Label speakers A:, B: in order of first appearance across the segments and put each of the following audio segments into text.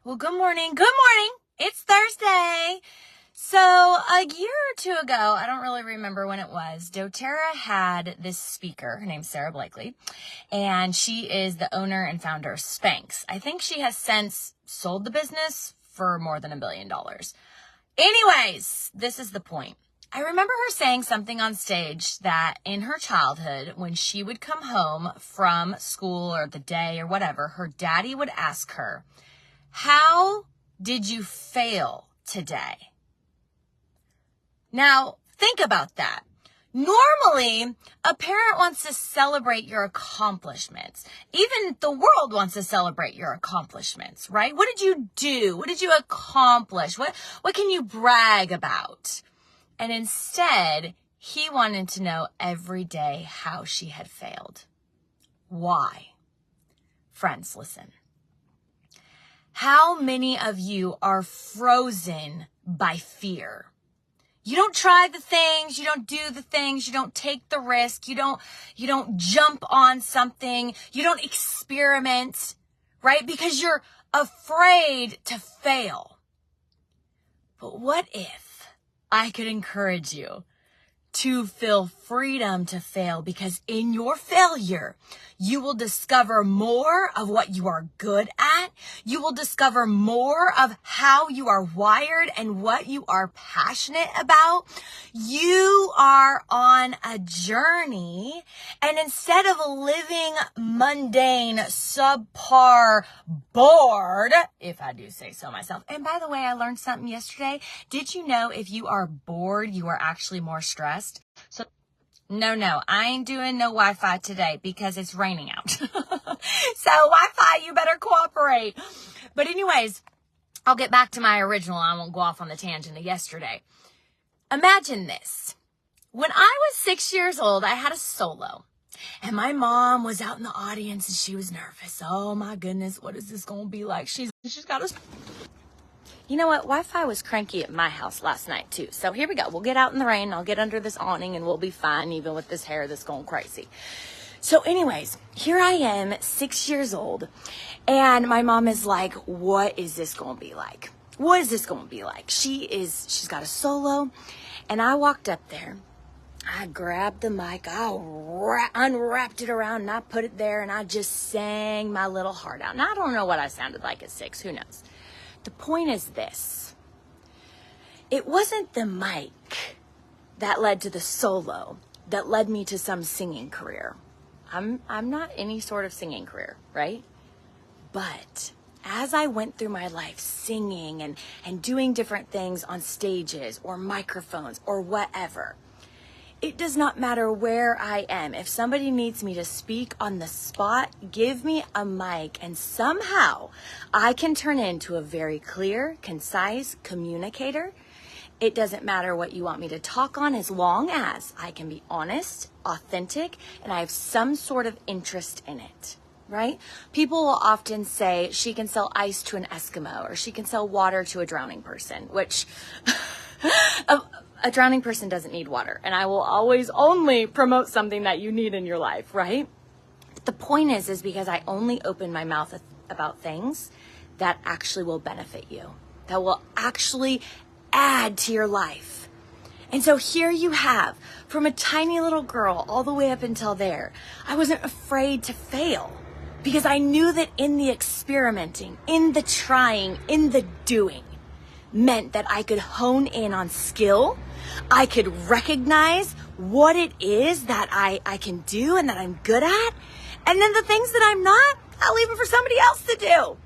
A: Well, good morning. Good morning. It's Thursday. So a year or two ago, I don't really remember when it was, doTERRA had this speaker. Her name's Sara Blakely, and she is the owner and founder of Spanx. I think she has since sold the business for more than $1 billion. Anyways, this is the point. I remember her saying something on stage that in her childhood, when she would come home from school or the day or whatever, her daddy would ask her, "How did you fail today?" Now, think about that. Normally, a parent wants to celebrate your accomplishments. Even the world wants to celebrate your accomplishments, right? What did you do? What did you accomplish? What can you brag about? And instead, he wanted to know every day how she had failed. Why? Friends, listen. How many of you are frozen by fear? You don't try the things, you don't do the things, you don't take the risk, you don't jump on something, you don't experiment, right? Because you're afraid to fail. But what if I could encourage you to feel freedom to fail? Because in your failure, you will discover more of what you are good at. You will discover more of how you are wired and what you are passionate about. You are on a journey, and instead of living mundane, subpar, bored, if I do say so myself. And by the way, I learned something yesterday. Did you know if you are bored, you are actually more stressed? So no, I ain't doing no Wi-Fi today because it's raining out. So Wi-Fi, you better cooperate. But anyways, I'll get back to my original. I won't go off on the tangent of yesterday. Imagine this. When I was 6 years old, I had a solo. And my mom was out in the audience and she was nervous. Oh my goodness, what is this going to be like? She's got us. You know what? Wi-Fi was cranky at my house last night too. So here we go. We'll get out in the rain. I'll get under this awning and we'll be fine even with this hair that's going crazy. So anyways, here I am, 6 years old. And my mom is like, what is this going to be like? What is this going to be like? She's got a solo. And I walked up there. I grabbed the mic, I unwrapped it around, and I put it there, and I just sang my little heart out. Now, I don't know what I sounded like at 6. Who knows? The point is this. It wasn't the mic that led to the solo that led me to some singing career. I'm not any sort of singing career, right? But as I went through my life singing and doing different things on stages or microphones or whatever, it does not matter where I am. If somebody needs me to speak on the spot, give me a mic and somehow I can turn into a very clear, concise communicator. It doesn't matter what you want me to talk on as long as I can be honest, authentic, and I have some sort of interest in it, right? People will often say she can sell ice to an Eskimo or she can sell water to a drowning person, which... A drowning person doesn't need water, and I will always only promote something that you need in your life, right? But the point is because I only open my mouth about things that actually will benefit you, that will actually add to your life. And so here you have, from a tiny little girl all the way up until there, I wasn't afraid to fail because I knew that in the experimenting, in the trying, in the doing, meant that I could hone in on skill. I could recognize what it is that I can do and that I'm good at. And then the things that I'm not, I'll leave them for somebody else to do.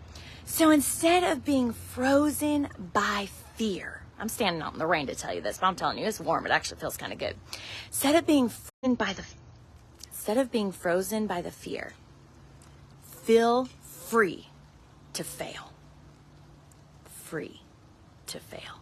A: So instead of being frozen by fear, I'm standing out in the rain to tell you this, but I'm telling you, it's warm. It actually feels kind of good. Instead of being frozen by the fear, feel free to fail. Free to fail.